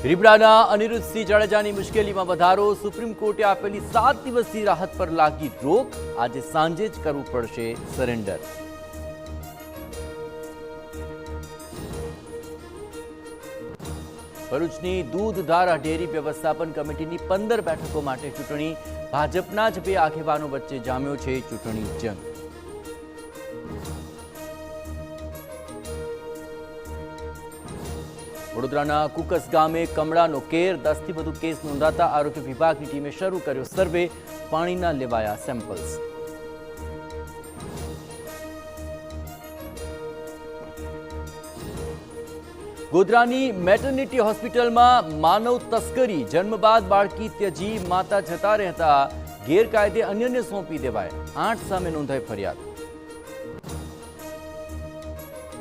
રીબડાના અનિરુદ્ધસિંહ જાડેજાની મુશ્કેલીમાં વધારો. સુપ્રીમ કોર્ટે આપેલી 7 દિવસની રાહત પર લાગી રોક. આજે સાંજે જ કરવું પડશે સરેન્ડર. ભરૂચની દૂધધારા ડેરી વ્યવસ્થાપન કમિટીની 15 બેઠકો માટે ચૂંટણી. ભાજપના જ 2 આગેવાનો વચ્ચે જામ્યો છે ચૂંટણી જંગ. વડોદરાના કુકસ ગામે કમળાનો કેર. 10 થી વધુ કેસ નોંધાતા આરોગ્ય વિભાગની ટીમે શરૂ કર્યો સર્વે. પાણીના લેવાયા સેમ્પલ્સ. ગોધરાની મેટર્નિટી હોસ્પિટલમાં માનવ તસ્કરી. જન્મ બાદ બાળકી ત્યજી માતા જતા રહેતા ગેરકાયદે અન્યને સોંપી દેવાય. 8 સામે નોંધાઈ ફરિયાદ.